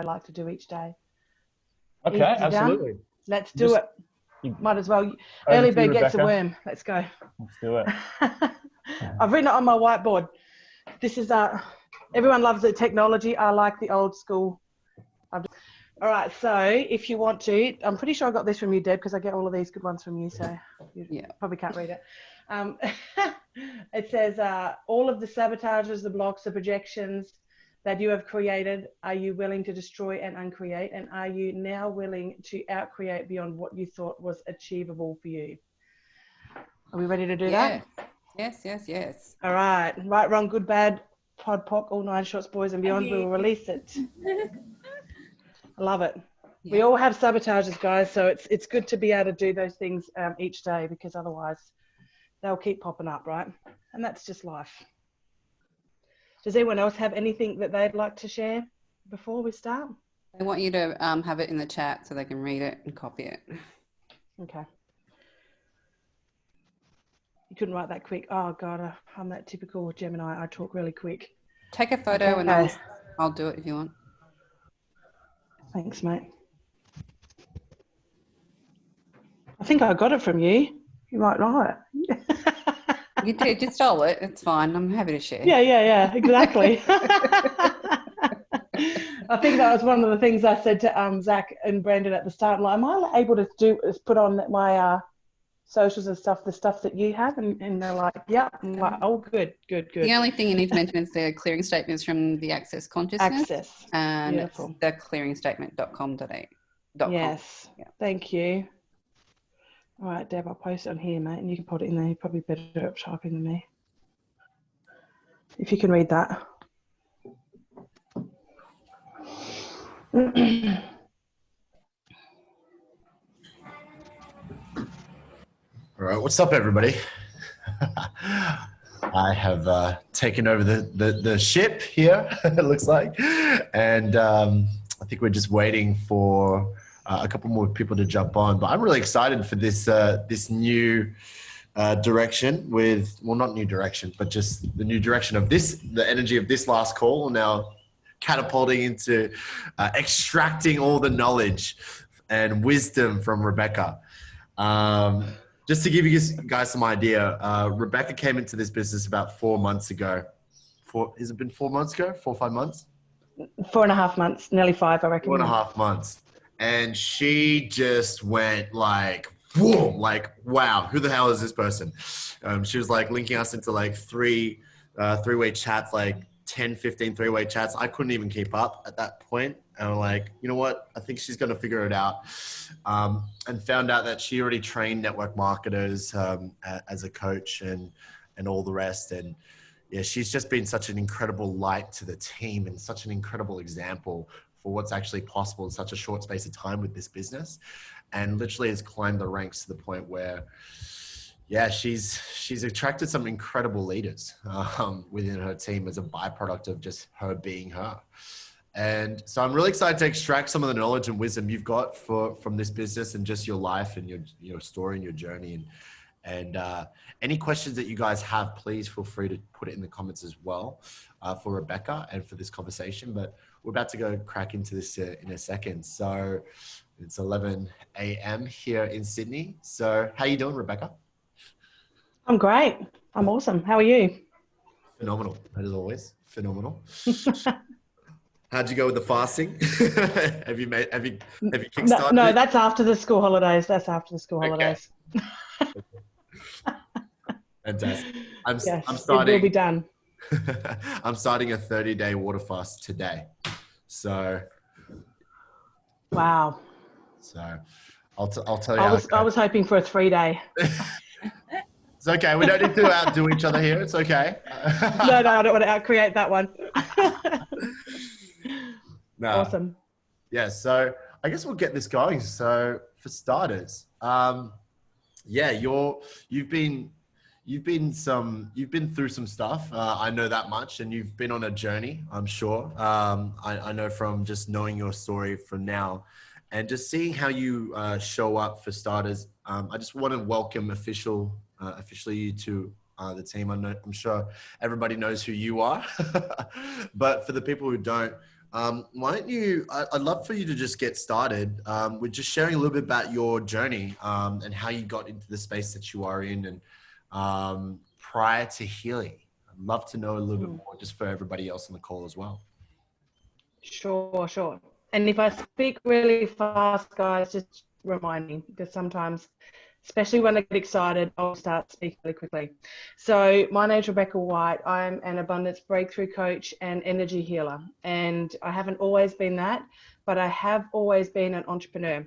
like to do each day. Okay, Easy absolutely. Done? Let's do it. Might as well. Over Early to you, bird gets a Rebecca. worm. Let's go. Let's do it. I've written it on my whiteboard. This is everyone loves the technology. I like the old school. All right, so if you want to, I'm pretty sure I got this from you, Deb, because I get all of these good ones from you, so you probably can't read it. It says, all of the sabotages, the blocks, the projections that you have created, are you willing to destroy and uncreate? And are you now willing to outcreate beyond what you thought was achievable for you? Are we ready to do that? Yes. All right. Right, wrong, good, bad, pod, poc, all 9 shots, boys and beyond. We will release it. I love it. Yeah. We all have sabotages, guys, so it's good to be able to do those things each day, because otherwise they'll keep popping up, right? And that's just life. Does anyone else have anything that they'd like to share before we start? I want you to have it in the chat so they can read it and copy it. Okay. You couldn't write that quick. Oh, God, I'm that typical Gemini. I talk really quick. Take a photo and I'll do it if you want. Thanks, mate. I think I got it from you. You might know it. You did. You stole it. It's fine. I'm happy to share. Yeah, exactly. I think that was one of the things I said to Zach and Brandon at the start. Like, am I able to put on my socials and stuff, the stuff that you have? And they're like, yeah. I'm like, oh, good. The only thing you need to mention is the clearing statements from the Access Consciousness. And beautiful. The clearingstatement.com.au. Yes. Yeah. Thank you. All right, Deb, I'll post it on here, mate, and you can put it in there. You're probably better at typing than me. If you can read that. All right, what's up, everybody? I have taken over the ship here, it looks like, and I think we're just waiting for a couple more people to jump on. But I'm really excited for this this new direction with, well, not new direction, but just the new direction of this, the energy of this last call, now catapulting into extracting all the knowledge and wisdom from Rebecca. Just to give you guys some idea, Rebecca came into this business about 4 months ago. Has it been 4 months ago? 4 or 5 months? 4.5 months, nearly 5, I reckon. 4.5 months. And she just went like, boom, like, wow, who the hell is this person? She was like linking us into like three-way chats, like 10, 15 three-way chats. I couldn't even keep up at that point. And I'm like, you know what? I think she's going to figure it out. And found out that she already trained network marketers as a coach and all the rest. And yeah, she's just been such an incredible light to the team and such an incredible example for what's actually possible in such a short space of time with this business. And literally has climbed the ranks to the point where, yeah, she's attracted some incredible leaders within her team as a byproduct of just her being her. And so I'm really excited to extract some of the knowledge and wisdom you've got from this business and just your life and your story and your journey. And any questions that you guys have, please feel free to put it in the comments as well for Rebecca and for this conversation. But we're about to go crack into this in a second. So it's 11 a.m. here in Sydney. So how you doing, Rebecca? I'm great. I'm awesome. How are you? Phenomenal. As always, phenomenal. How'd you go with the fasting? Have you kickstarted? No, that's after the school holidays. That's after the school holidays. Okay. Fantastic. I'm starting. It will be done. I'm starting a 30-day water fast today. So. Wow. So, I'll tell you. I was hoping for a 3-day. It's okay. We don't need to outdo each other here. It's okay. No, I don't want to outcreate that one. No. Awesome. Yeah. So I guess we'll get this going. So for starters, yeah, you've been through some stuff. I know that much, and you've been on a journey, I'm sure. I know from just knowing your story from now and just seeing how you show up for starters. I just want to welcome officially you to the team. I'm sure everybody knows who you are, but for the people who don't, Why don't you, I'd love for you to just get started with just sharing a little bit about your journey and how you got into the space that you are in and prior to Healy. I'd love to know a little bit more just for everybody else on the call as well. Sure. And if I speak really fast, guys, just remind me, because sometimes, especially when I get excited, I'll start speaking really quickly. So my name's Rebecca White. I'm an abundance breakthrough coach and energy healer. And I haven't always been that, but I have always been an entrepreneur.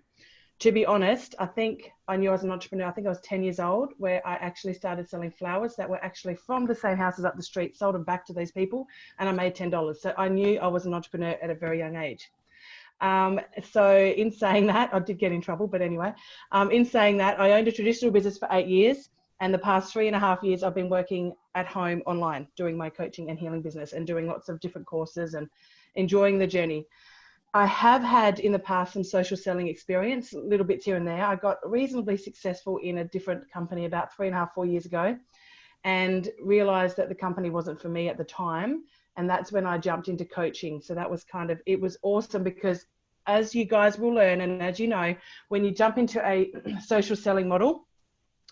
To be honest, I think I knew I was an entrepreneur. I think I was 10 years old where I actually started selling flowers that were actually from the same houses up the street, sold them back to these people, and I made $10. So I knew I was an entrepreneur at a very young age. So in saying that, I did get in trouble, but anyway, in saying that, I owned a traditional business for 8 years, and the past 3.5 years, I've been working at home online, doing my coaching and healing business and doing lots of different courses and enjoying the journey. I have had in the past some social selling experience, little bits here and there. I got reasonably successful in a different company about 3.5, 4 years ago, and realized that the company wasn't for me at the time. And that's when I jumped into coaching. So that was it was awesome because, as you guys will learn, and as you know, when you jump into a social selling model,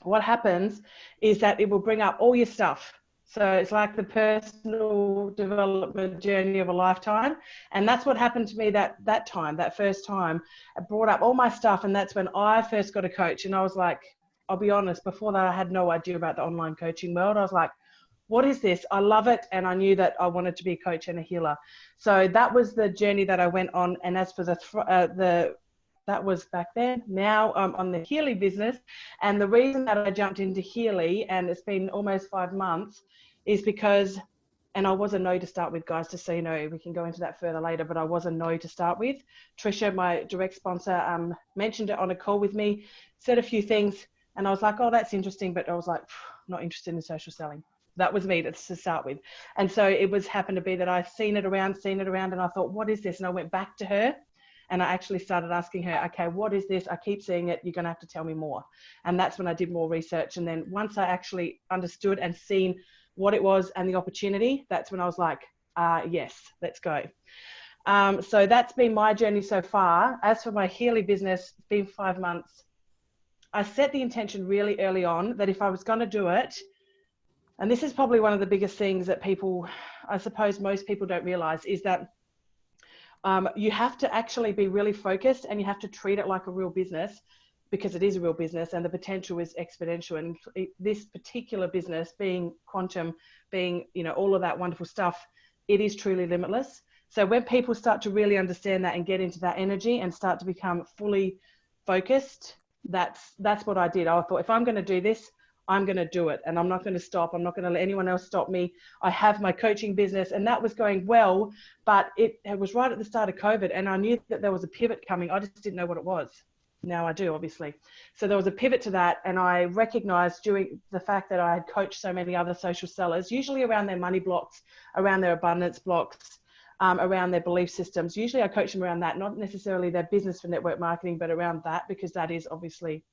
what happens is that it will bring up all your stuff. So it's like the personal development journey of a lifetime. And that's what happened to me that first time. It brought up all my stuff. And that's when I first got a coach. And I was like, I'll be honest, before that, I had no idea about the online coaching world. I was like, what is this? I love it. And I knew that I wanted to be a coach and a healer. So that was the journey that I went on. And as for that was back then. Now I'm on the Healy business. And the reason that I jumped into Healy, and it's been almost 5 months, is because, and I was a no to start with, guys, just so you know, we can go into that further later, but I was a no to start with. Trisha, my direct sponsor, mentioned it on a call with me, said a few things, and I was like, oh, that's interesting, but I was like, not interested in social selling. That was me to start with. And so it was happened to be that I've seen it around, and I thought, what is this? And I went back to her and I actually started asking her, okay, what is this? I keep seeing it. You're going to have to tell me more. And that's when I did more research. And then once I actually understood and seen what it was and the opportunity, that's when I was like, yes, let's go. So that's been my journey so far. As for my Healy business, it's been 5 months. I set the intention really early on that if I was going to do it, and this is probably one of the biggest things that people, I suppose most people don't realize, is that you have to actually be really focused and you have to treat it like a real business, because it is a real business and the potential is exponential. And this particular business, being quantum, being, all of that wonderful stuff, it is truly limitless. So when people start to really understand that and get into that energy and start to become fully focused, that's what I did. I thought, if I'm going to do this, I'm going to do it, and I'm not going to stop. I'm not going to let anyone else stop me. I have my coaching business, and that was going well, but it was right at the start of COVID, and I knew that there was a pivot coming. I just didn't know what it was. Now I do, obviously. So there was a pivot to that, and I recognized during the fact that I had coached so many other social sellers, usually around their money blocks, around their abundance blocks, around their belief systems. Usually I coach them around that, not necessarily their business for network marketing, but around that, because that is obviously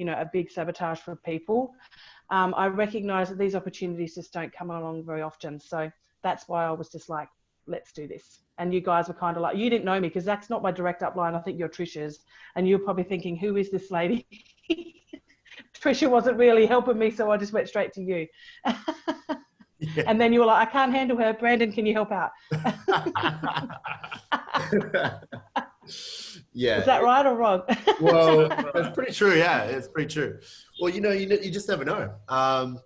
a big sabotage for people. I recognize that these opportunities just don't come along very often. So that's why I was just like, let's do this. And you guys were kind of like, you didn't know me because that's not my direct upline. I think you're Trisha's. And you're probably thinking, who is this lady? Trisha wasn't really helping me, so I just went straight to you. Yeah. And then you were like, I can't handle her. Brandon, can you help out? Yeah. Is that right or wrong? Well, it's pretty true. Yeah, it's pretty true. Well, you just never know.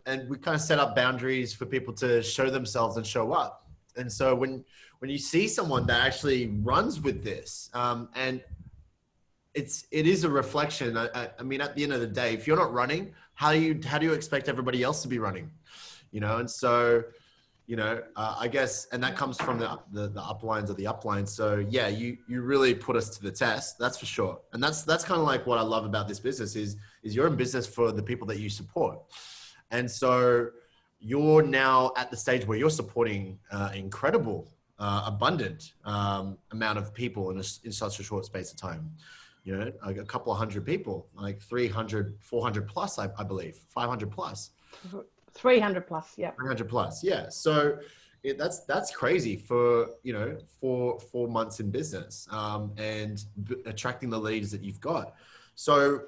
And we kind of set up boundaries for people to show themselves and show up. And so when you see someone that actually runs with this, and it is a reflection. I mean, at the end of the day, if you're not running, how do you expect everybody else to be running? And so, I guess, and that comes from the uplines of the uplines. So yeah, you really put us to the test, that's for sure. And that's kind of like what I love about this business is you're in business for the people that you support. And so you're now at the stage where you're supporting incredible, abundant amount of people in such a short space of time. Like a couple of hundred people, like 300, 400 plus, I believe, 500 plus. 300 plus, yeah. 300 plus, yeah. So that's crazy for, you know, for 4 months in business, and attracting the leads that you've got. So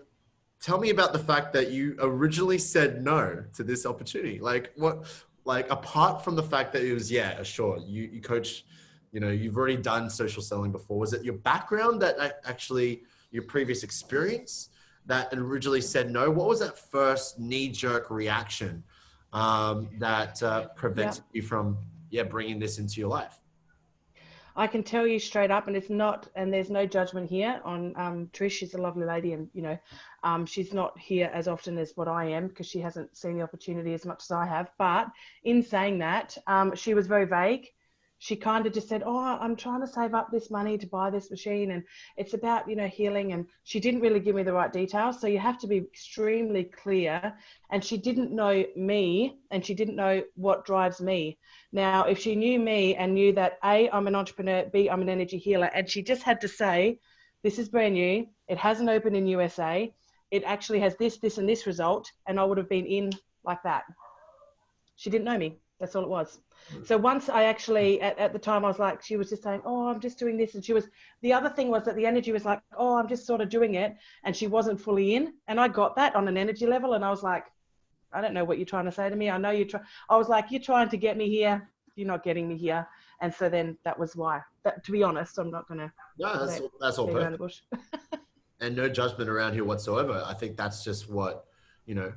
tell me about the fact that you originally said no to this opportunity. Like what, like apart from the fact that it was, yeah, sure, you coach, you know, you've already done social selling before. Was it your background that actually, your previous experience that originally said no? What was that first knee-jerk reaction that prevented you from, bringing this into your life? I can tell you straight up, and it's not, and there's no judgment here on Trish. She's a lovely lady, and you know, she's not here as often as what I am because she hasn't seen the opportunity as much as I have. But in saying that, she was very vague. She kind of just said, "Oh, I'm trying to save up this money to buy this machine, and it's about, you know, healing." And she didn't really give me the right details. So you have to be extremely clear. And she didn't know me, and she didn't know what drives me. Now, if she knew me and knew that A, I'm an entrepreneur, B, I'm an energy healer, and she just had to say, "This is brand new. It hasn't opened in USA. It actually has this, this, and this result," and I would have been in like that. She didn't know me. That's all it was. So once I actually, at the time, I was like, she was just saying, "Oh, I'm just doing this." And she was, the other thing was that the energy was like, "Oh, I'm just sort of doing it." And she wasn't fully in. And I got that on an energy level. And I was like, "I don't know what you're trying to say to me. I know you're trying." I was like, "You're trying to get me here. You're not getting me here." And so then that was why. That, to be honest, I'm not going to. No, that's all perfect. And no judgment around here whatsoever. I think that's just what, you know,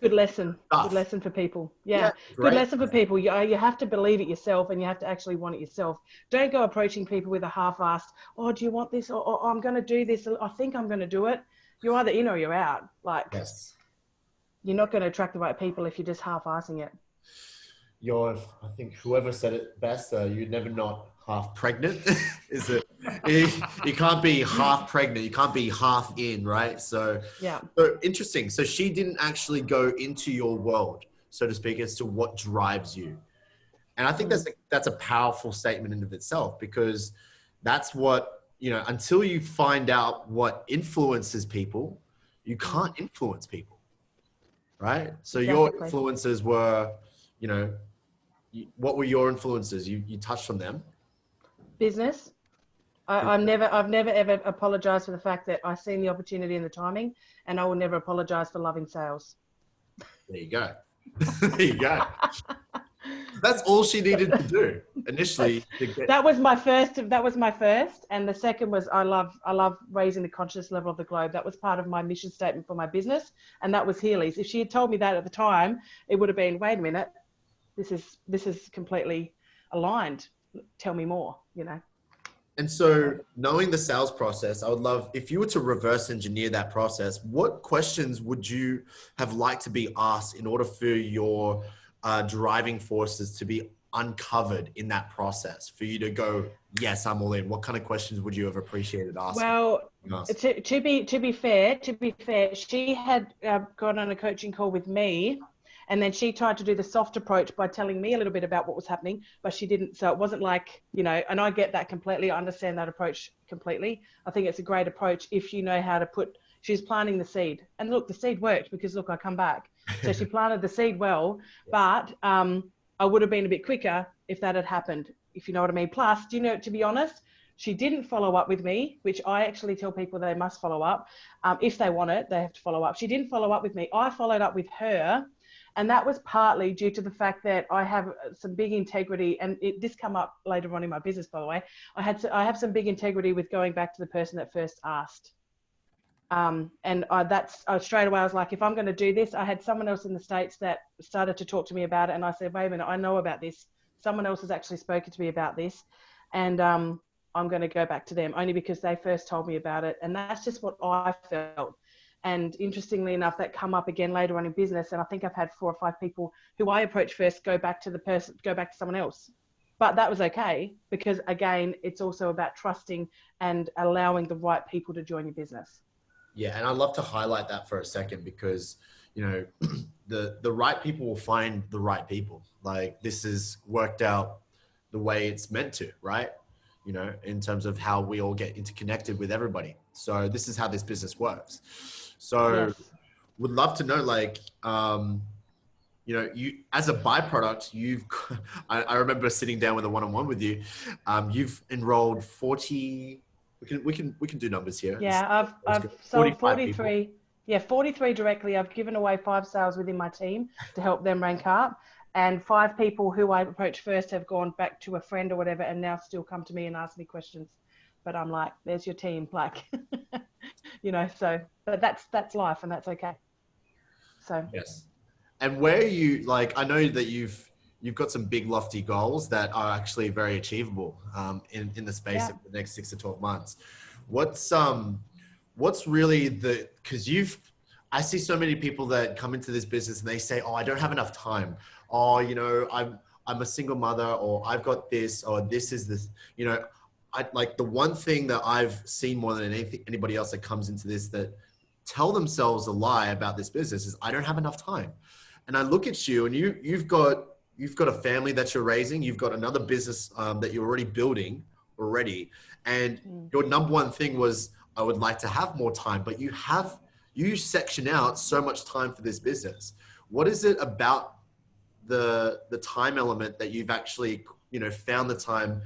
good lesson. Good lesson for people. Yeah, good lesson for people. You have to believe it yourself, and you have to actually want it yourself. Don't go approaching people with a half-assed, "Oh, do you want this?" Or "I'm going to do this. I think I'm going to do it." You're either in or you're out. Like, you're not going to attract the right people if you're just half-assing it. I think whoever said it best, you're never not half pregnant. Is it? You can't be half pregnant. You can't be half in, right? So, yeah. So interesting. So she didn't actually go into your world, so to speak, as to what drives you. And I think that's a powerful statement in of itself, because that's what, you know, until you find out what influences people, you can't influence people, right? So your influences were, you know, what were your influences? You touched on them. Business. I've never ever apologized for the fact that I seen the opportunity and the timing, and I will never apologize for loving sales. There you go. There you go. That's all she needed to do initially. That was my first, and the second was I love raising the conscious level of the globe. That was part of my mission statement for my business, and that was Healy's. If she had told me that at the time, it would have been, "Wait a minute, this is completely aligned. Tell me more," you know. And so, knowing the sales process, I would love, if you were to reverse engineer that process, what questions would you have liked to be asked in order for your driving forces to be uncovered in that process, for you to go, "Yes, I'm all in"? What kind of questions would you have appreciated asking? Well, to be fair, she had gone on a coaching call with me. And then she tried to do the soft approach by telling me a little bit about what was happening, but she didn't. So it wasn't like, you know, and I get that completely. I understand that approach completely. I think it's a great approach if you know how to she's planting the seed. And look, the seed worked because, look, I come back. So she planted the seed well, but I would have been a bit quicker if that had happened, if you know what I mean. Plus, do you know, to be honest, she didn't follow up with me, which I actually tell people they must follow up. If they want it, they have to follow up. She didn't follow up with me. I followed up with her. And that was partly due to the fact that I have some big integrity, and this come up later on in my business, by the way. I have some big integrity with going back to the person that first asked. And straight away I was like, if I'm going to do this, I had someone else in the States that started to talk to me about it, and I said, "Wait a minute, I know about this. Someone else has actually spoken to me about this, and I'm going to go back to them only because they first told me about it." And that's just what I felt. And interestingly enough, that come up again later on in business. And I think I've had 4 or 5 people who I approached first go back to someone else. But that was okay, because again, it's also about trusting and allowing the right people to join your business. Yeah. And I'd love to highlight that for a second, because, you know, the right people will find the right people. Like, this is worked out the way it's meant to, right? You know, in terms of how we all get interconnected with everybody. So this is how this business works. So would love to know, like, you know, you as a byproduct, I remember sitting down with a one-on-one with you. You've enrolled 40. We can do numbers here. Yeah, I've sold 43. Yeah, 43 directly. I've given away 5 sales within my team to help them rank up. And 5 people who I approached first have gone back to a friend or whatever and now still come to me and ask me questions. But I'm like, there's your team. Like, you know, so, but that's life and that's okay. So. Yes. And where are you, like, I know that you've got some big lofty goals that are actually very achievable in the space of the next 6 to 12 months. What's really because I see so many people that come into this business and they say, oh, I don't have enough time. Oh, you know, I'm a single mother, or I've got this, or this is this, you know, like the one thing that I've seen more than anybody else that comes into this that tell themselves a lie about this business is I don't have enough time. And I look at you and you've got a family that you're raising. You've got another business that you're already building already. And your number one thing was, I would like to have more time, but you section out so much time for this business. What is it about the time element that you've actually, you know, found the time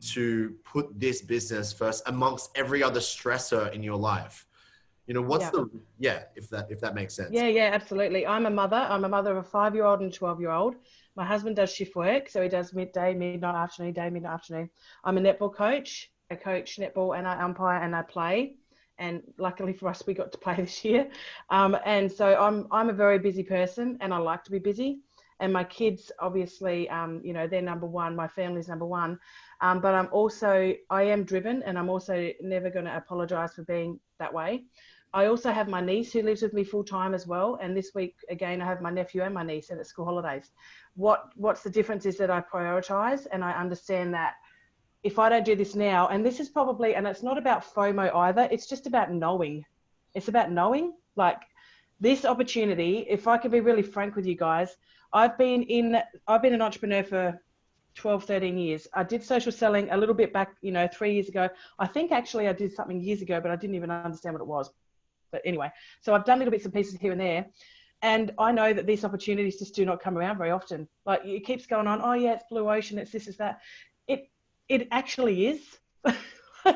to put this business first amongst every other stressor in your life? You know, if that makes sense. Yeah, absolutely. I'm a mother of a 5-year-old and a 12-year-old. My husband does shift work, so he does midday, midnight, afternoon, day, midnight, afternoon. I'm a netball coach. I coach netball and I umpire and I play. And luckily for us, we got to play this year. And so I'm a very busy person and I like to be busy. And my kids, obviously, you know, they're number one. My family's number one. But I am driven, and I'm also never going to apologize for being that way. I also have my niece who lives with me full time as well. And this week, again, I have my nephew and my niece and it's school holidays. What's the difference is that I prioritize, and I understand that if I don't do this now, and this is probably, and it's not about FOMO either, it's just about knowing. It's about knowing, like, this opportunity, if I can be really frank with you guys, I've been an entrepreneur for 12, 13 years. I did social selling a little bit back, you know, 3 years ago. I think actually I did something years ago, but I didn't even understand what it was. But anyway, so I've done little bits and pieces here and there. And I know that these opportunities just do not come around very often. Like, it keeps going on, oh yeah, it's blue ocean, it's this, it's that. It actually is.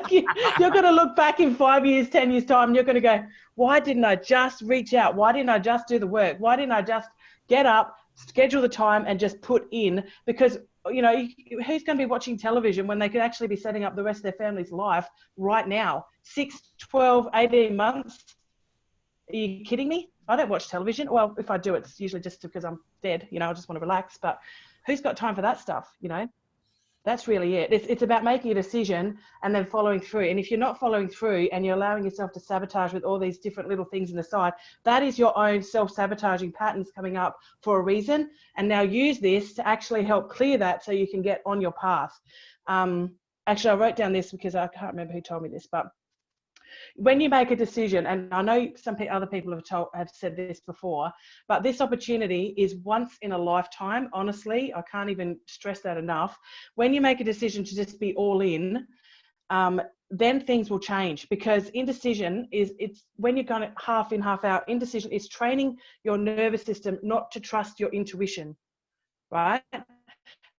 You're going to look back in 5 years, 10 years time, and you're going to go, why didn't I just reach out? Why didn't I just do the work? Why didn't I just get up, schedule the time and just put in? Because, you know, who's going to be watching television when they could actually be setting up the rest of their family's life right now? 6, 12, 18 months? Are you kidding me? I don't watch television. Well, if I do, it's usually just because I'm dead, you know, I just want to relax. But who's got time for that stuff, you know? That's really it. It's about making a decision and then following through. And if you're not following through and you're allowing yourself to sabotage with all these different little things in the side, that is your own self-sabotaging patterns coming up for a reason. And now use this to actually help clear that so you can get on your path. Actually, I wrote down this because I can't remember who told me this, but when you make a decision, and I know other people have said this before, but this opportunity is once in a lifetime. Honestly, I can't even stress that enough. When you make a decision to just be all in, then things will change, because indecision it's when you're going half in, half out. Indecision is training your nervous system not to trust your intuition, right?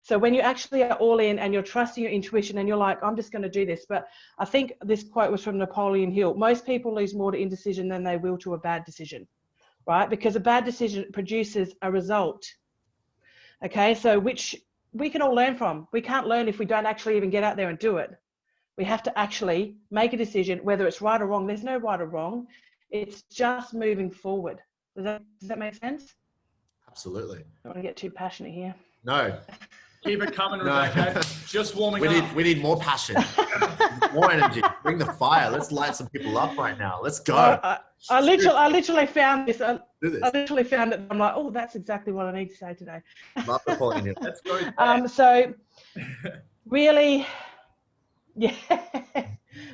So when you actually are all in and you're trusting your intuition and you're like, I'm just going to do this. But I think this quote was from Napoleon Hill. Most people lose more to indecision than they will to a bad decision, right? Because a bad decision produces a result. Okay, so which we can all learn from. We can't learn if we don't actually even get out there and do it. We have to actually make a decision, whether it's right or wrong. There's no right or wrong. It's just moving forward. Does that make sense? Absolutely. I don't want to get too passionate here. No. Keep it coming, Rebecca. Just warming up. We need more passion, more energy. Bring the fire. Let's light some people up right now. Let's go. I literally found this. I literally found it. I'm like, oh, that's exactly what I need to say today. Love the calling in. Let's go. So really, yeah,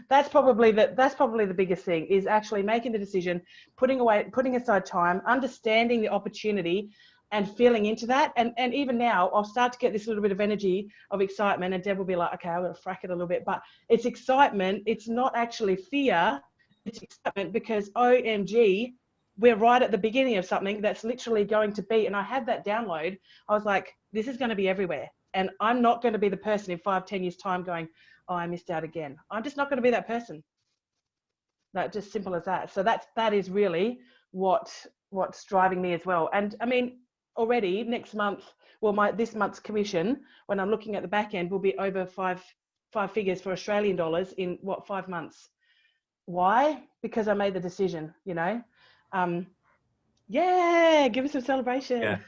that's probably the biggest thing, is actually making the decision, putting aside time, understanding the opportunity, and feeling into that. And even now, I'll start to get this little bit of energy of excitement, and Deb will be like, okay, I'm going to frack it a little bit. But it's excitement. It's not actually fear. It's excitement, because OMG, we're right at the beginning of something that's literally going to be, and I had that download. I was like, this is going to be everywhere. And I'm not going to be the person in 5-10 years time going, oh, I missed out again. I'm just not going to be that person. That just simple as that. So that is really what's driving me as well. And I mean, already next month, well, this month's commission, when I'm looking at the back end, will be over five figures for Australian dollars in 5 months. Why? Because I made the decision, you know. Yeah, give us some celebration. Yeah.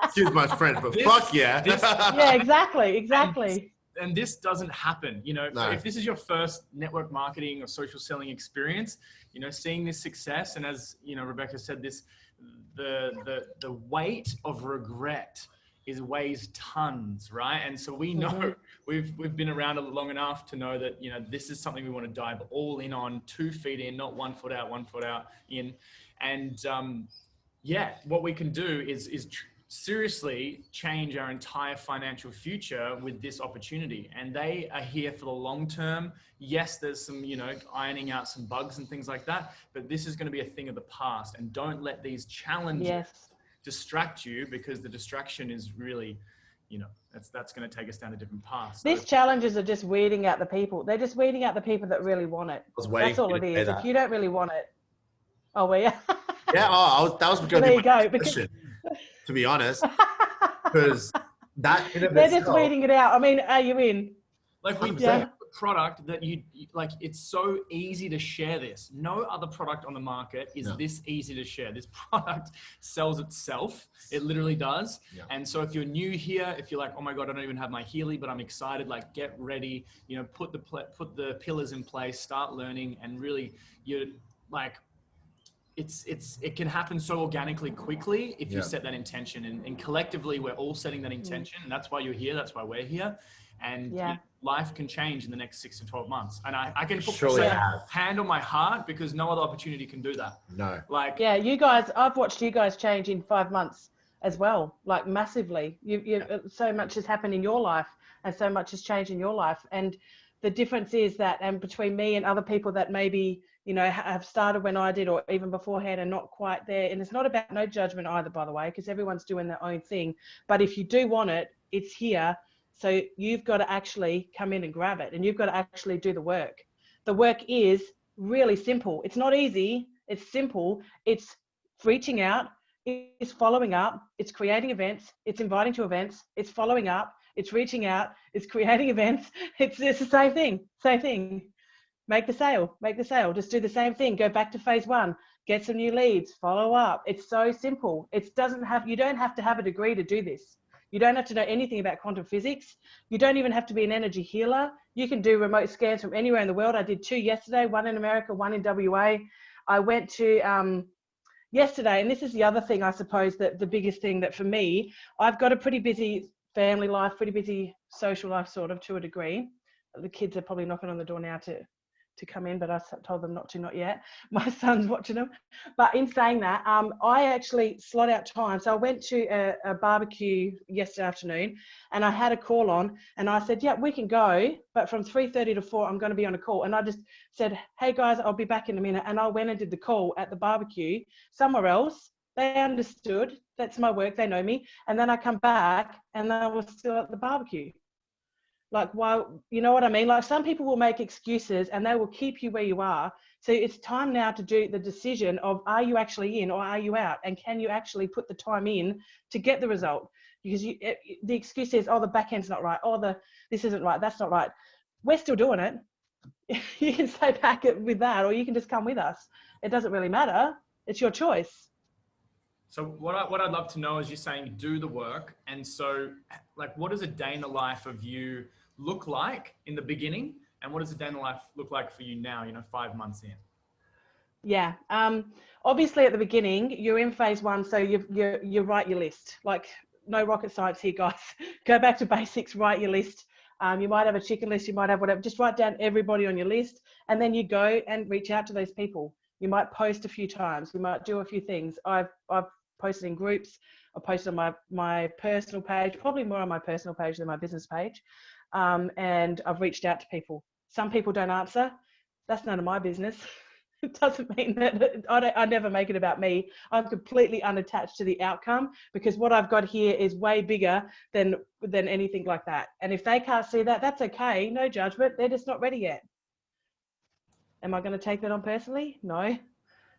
Excuse my friend, but fuck yeah. Yeah, exactly. And this doesn't happen, you know. No. If this is your first network marketing or social selling experience, you know, seeing this success, and as you know, Rebecca said, this the weight of regret weighs tons, right? And so we know we've been around long enough to know that, you know, this is something we want to dive all in on, 2 feet in, not 1 foot out, 1 foot out in. And yeah, what we can do is seriously change our entire financial future with this opportunity. And they are here for the long term. Yes, there's some, you know, ironing out some bugs and things like that, but this is going to be a thing of the past. And don't let these challenges distract you, because the distraction is really, you know, that's going to take us down a different path. So, these challenges are just weeding out the people. They're just weeding out the people that really want it. That's all it is. If you don't really want it, oh, well, yeah. Yeah, that was going to be my question, to be honest, because that in of they're itself, just weeding it out. I mean, are you in? Like we have a product that you like, it's so easy to share this. No other product on the market is this easy to share. This product sells itself. It literally does. Yeah. And so if you're new here, if you're like, oh my God, I don't even have my Healy, but I'm excited, like get ready, you know, put the pillars in place, start learning, and really you're like, it can happen so organically quickly if you set that intention, and collectively we're all setting that intention, and that's why you're here, that's why we're here. And life can change in the next 6 to 12 months. And I can put hand on my heart, because no other opportunity can do that. No. Like, yeah, you guys, I've watched you guys change in 5 months as well, like massively. So much has happened in your life, and so much has changed in your life. And the difference is that, and between me and other people that maybe, you know, have started when I did, or even beforehand, and not quite there. And it's not about no judgment either, by the way, because everyone's doing their own thing. But if you do want it, it's here. So you've got to actually come in and grab it, and you've got to actually do the work. The work is really simple. It's not easy. It's simple. It's reaching out. It's following up. It's creating events. It's inviting to events. It's following up. It's reaching out. It's creating events. It's the same thing. Make the sale. Just do the same thing. Go back to phase 1. Get some new leads. Follow up. It's so simple. You don't have to have a degree to do this. You don't have to know anything about quantum physics. You don't even have to be an energy healer. You can do remote scans from anywhere in the world. I did 2 yesterday, 1 in America, 1 in WA. I went to yesterday, and this is the other thing, I suppose, that the biggest thing that for me, I've got a pretty busy family life, pretty busy social life, sort of, to a degree. The kids are probably knocking on the door now to come in, but I told them not yet. My son's watching them. But in saying that, I actually slot out time. So I went to a barbecue yesterday afternoon, and I had a call on, and I said, yeah, we can go, but from 3:30 to 4, I'm going to be on a call. And I just said, hey guys, I'll be back in a minute. And I went and did the call at the barbecue somewhere else. They understood. That's my work. They know me. And then I come back, and they were still at the barbecue. Like, why, you know what I mean? Like, some people will make excuses, and they will keep you where you are. So it's time now to do the decision of, are you actually in or are you out? And can you actually put the time in to get the result? Because the excuse is, oh, the back end's not right. Oh, this isn't right. That's not right. We're still doing it. You can stay back with that, or you can just come with us. It doesn't really matter. It's your choice. So what I'd love to know is, you're saying do the work. And so, like, what does a day in the life of you look like in the beginning? And what does a day in the life look like for you now, 5 months in? Yeah. Obviously at the beginning, you're in phase 1. So you write your list. Like, no rocket science here, guys. Go back to basics, write your list. You might have a chicken list, you might have whatever. Just write down everybody on your list, and then you go and reach out to those people. You might post a few times. You might do a few things. I've posted in groups. I posted on my personal page, probably more on my personal page than my business page. And I've reached out to people. Some people don't answer. That's none of my business. It doesn't mean that I never make it about me. I'm completely unattached to the outcome, because what I've got here is way bigger than anything like that. And if they can't see that, that's okay. No judgment. They're just not ready yet. Am I going to take that on personally? No.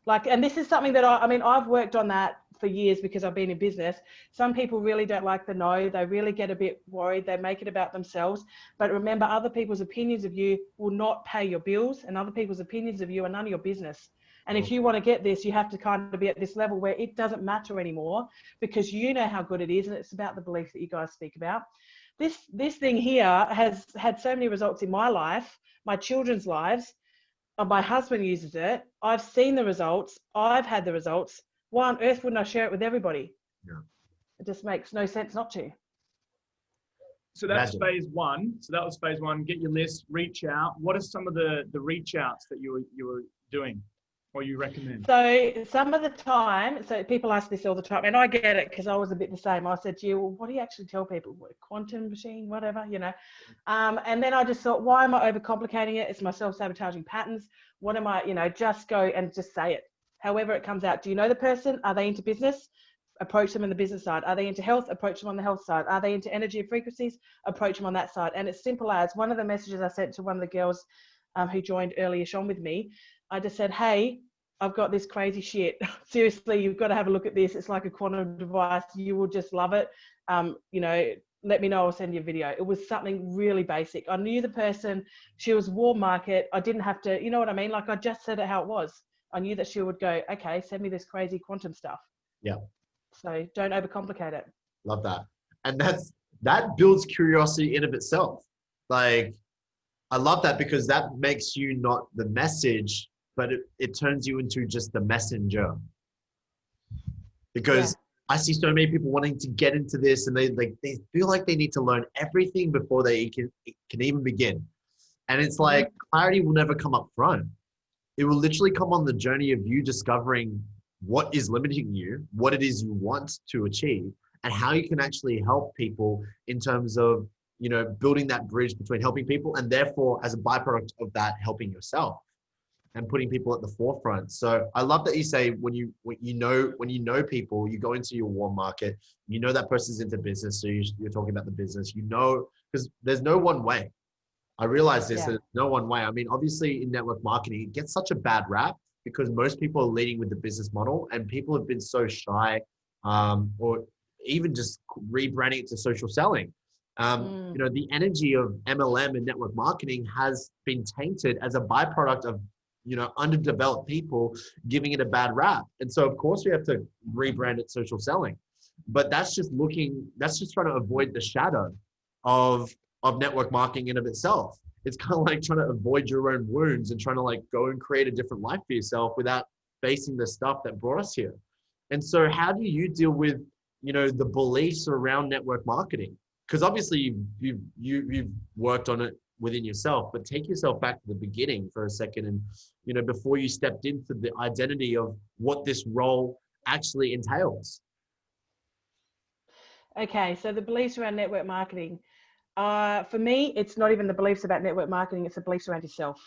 And this is something that I've worked on that for years because I've been in business. Some people really don't like the no. They really get a bit worried. They make it about themselves. But remember, other people's opinions of you will not pay your bills, and other people's opinions of you are none of your business. And if you want to get this, you have to kind of be at this level where it doesn't matter anymore, because you know how good it is, and it's about the belief that you guys speak about. This thing here has had so many results in my life, my children's lives. My husband uses it. I've seen the results. I've had the results. Why on earth wouldn't I share it with everybody? Yeah. It just makes no sense not to. So that's phase one. So that was phase one. Get your list, reach out. What are some of the reach outs that you were doing or you recommend? So some of the time, so people ask this all the time, and I get it because I was a bit the same. I said to you, well, what do you actually tell people? What, quantum machine, whatever, you know? And then I just thought, why am I overcomplicating it? It's my self-sabotaging patterns. What am I, just go and just say it. However it comes out. Do you know the person? Are they into business? Approach them on the business side. Are they into health? Approach them on the health side. Are they into energy and frequencies? Approach them on that side. And it's simple as one of the messages I sent to one of the girls who joined earlier on with me. I just said, hey, I've got this crazy shit. Seriously, you've got to have a look at this. It's like a quantum device. You will just love it. Let me know. I'll send you a video. It was something really basic. I knew the person. She was warm market. I didn't have to, you know what I mean? Like I just said it how it was. I knew that she would go, okay, send me this crazy quantum stuff. Yeah. So don't overcomplicate it. Love that. And that builds curiosity in of itself. Like, I love that because that makes you not the message, but it turns you into just the messenger. Because I see so many people wanting to get into this, and they feel like they need to learn everything before they can even begin. And it's like clarity will never come up front. It will literally come on the journey of you discovering what is limiting you, what it is you want to achieve, and how you can actually help people in terms of, building that bridge between helping people and therefore as a byproduct of that, helping yourself and putting people at the forefront. So I love that you say when you know people, you go into your warm market, that person's into business. So you're talking about the business, because there's no one way. I realize this, there's no one way. I mean, obviously in network marketing, it gets such a bad rap because most people are leading with the business model, and people have been so shy, or even just rebranding it to social selling. The energy of MLM and network marketing has been tainted as a byproduct of, underdeveloped people giving it a bad rap. And so of course we have to rebrand it social selling, but that's just trying to avoid the shadow of network marketing in of itself. It's kind of like trying to avoid your own wounds and trying to go and create a different life for yourself without facing the stuff that brought us here. And so how do you deal with, the beliefs around network marketing? Because obviously you've worked on it within yourself, but take yourself back to the beginning for a second. And, before you stepped into the identity of what this role actually entails. Okay. So the beliefs around network marketing, for me, it's not even the beliefs about network marketing. It's the beliefs around yourself.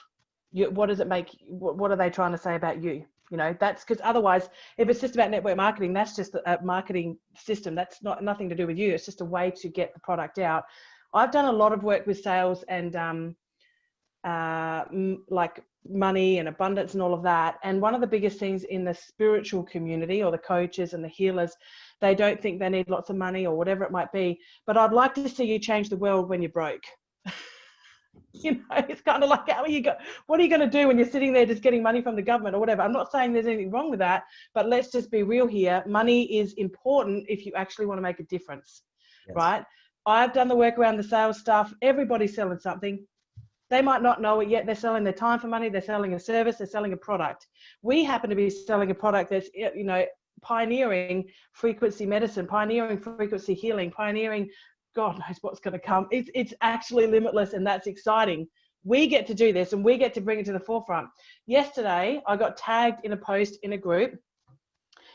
What does it make? What are they trying to say about you? That's because otherwise, if it's just about network marketing, that's just a marketing system. That's nothing to do with you. It's just a way to get the product out. I've done a lot of work with sales and like money and abundance and all of that. And one of the biggest things in the spiritual community, or the coaches and the healers, they don't think they need lots of money or whatever it might be. But I'd like to see you change the world when you're broke. It's kind of like, what are you going to do when you're sitting there just getting money from the government or whatever? I'm not saying there's anything wrong with that, but let's just be real here. Money is important if you actually want to make a difference, right? I've done the work around the sales stuff. Everybody's selling something. They might not know it yet. They're selling their time for money. They're selling a service. They're selling a product. We happen to be selling a product that's, pioneering frequency medicine, pioneering frequency healing, pioneering God knows what's going to come. It's actually limitless, and that's exciting. We get to do this, and we get to bring it to the forefront. Yesterday, I got tagged in a post in a group,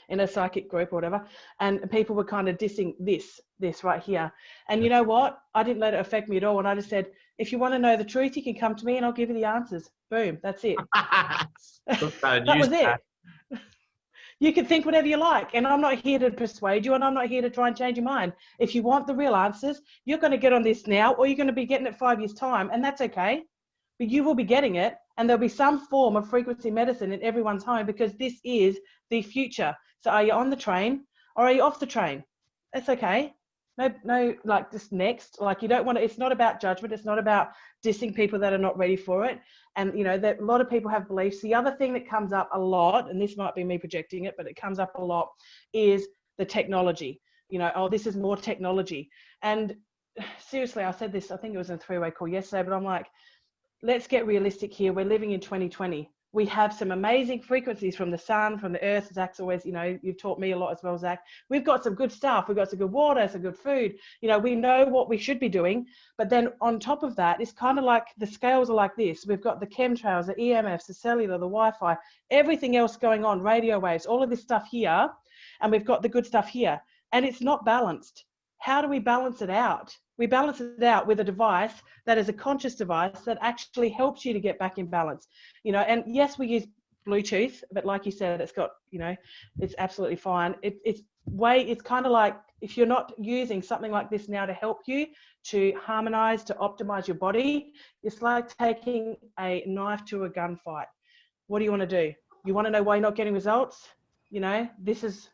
in a psychic group or whatever, and people were kind of dissing this right here. And you know what? I didn't let it affect me at all. And I just said, If you want to know the truth, you can come to me and I'll give you the answers. Boom, that's it. That was it. You can think whatever you like, and I'm not here to persuade you, and I'm not here to try and change your mind. If you want the real answers, you're going to get on this now, or you're going to be getting it 5 years' time, and that's okay. But you will be getting it, and there'll be some form of frequency medicine in everyone's home, because this is the future. So are you on the train or are you off the train? That's okay. No, like just next. Like you don't want to, it's not about judgment. It's not about dissing people that are not ready for it. And, you know, that a lot of people have beliefs. The other thing that comes up a lot, and this might be me projecting it, but it comes up a lot, is the technology. You know, oh, this is more technology. And seriously, I said this, I think it was in a three-way call yesterday, but I'm like, let's get realistic here. We're living in 2020. We have some amazing frequencies from the sun, from the earth. Zach's always, you know, you've taught me a lot as well, Zach. We've got some good stuff. We've got some good water, some good food. You know, we know what we should be doing. But then on top of that, it's kind of like the scales are like this. We've got the chemtrails, the EMFs, the cellular, the Wi-Fi, everything else going on, radio waves, all of this stuff here. And we've got the good stuff here. And it's not balanced. How do we balance it out? We balance it out with a device that is a conscious device that actually helps you to get back in balance. You know, and yes, we use Bluetooth, but like you said, it's got, you know, it's absolutely fine. It's kind of like, if you're not using something like this now to help you to harmonize, to optimize your body, it's like taking a knife to a gunfight. What do you want to do? You want to know why you're not getting results? You know, this is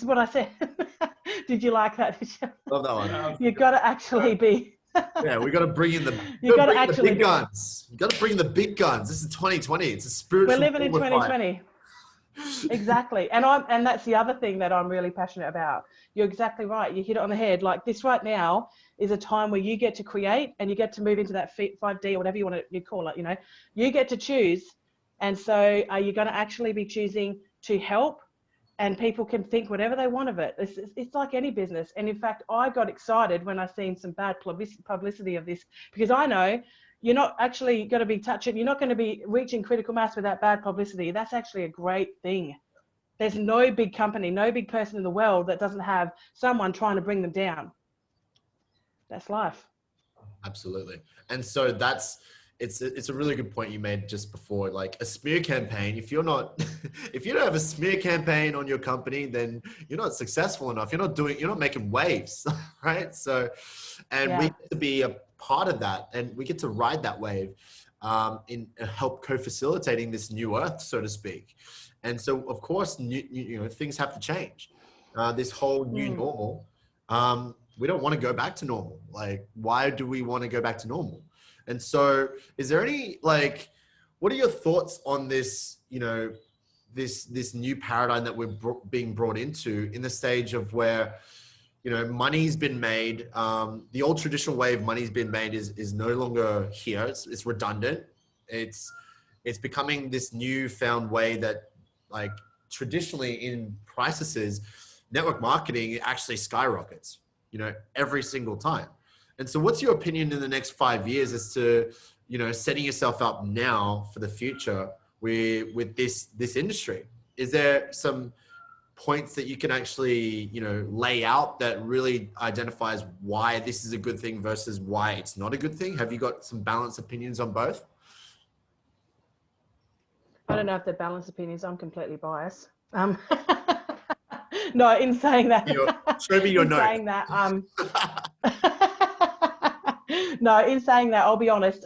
what I said. Did you like that? Love that one. You've got to actually be. Yeah, we got to bring in the big guns. You got to bring in the big guns. This is 2020. It's a spiritual. We're living in 2020. Exactly. And that's the other thing that I'm really passionate about. You're exactly right. You hit it on the head. Like this right now is a time where you get to create and you get to move into that 5D or whatever you call it, you know, you get to choose. And so are you going to actually be choosing to help? And people can think whatever they want of it. It's like any business. And in fact, I got excited when I seen some bad publicity of this, because I know you're not actually going to be touching, you're not going to be reaching critical mass with that bad publicity. That's actually a great thing. There's no big company, no big person in the world that doesn't have someone trying to bring them down. That's life. Absolutely. And so it's a really good point you made just before, like a smear campaign. If you don't have a smear campaign on your company, then you're not successful enough. You're not making waves, right? So, and we get to be a part of that, and we get to ride that wave in help co-facilitating this new earth, so to speak. And so, of course, things have to change. This whole new normal, we don't want to go back to normal. Like, why do we want to go back to normal? And so is there any, like, what are your thoughts on this, you know, this new paradigm that we're being brought into in the stage of where, you know, money's been made, the old traditional way of money's been made is no longer here. It's redundant. It's becoming this newfound way that, like, traditionally in processes, network marketing actually skyrockets, you know, every single time. And so what's your opinion in the next 5 years as to, you know, setting yourself up now for the future with this industry? Is there some points that you can actually, you know, lay out that really identifies why this is a good thing versus why it's not a good thing? Have you got some balanced opinions on both? I don't know if they're balanced opinions. I'm completely biased. No, in saying that. Show me your notes. Saying that, no, in saying that, I'll be honest.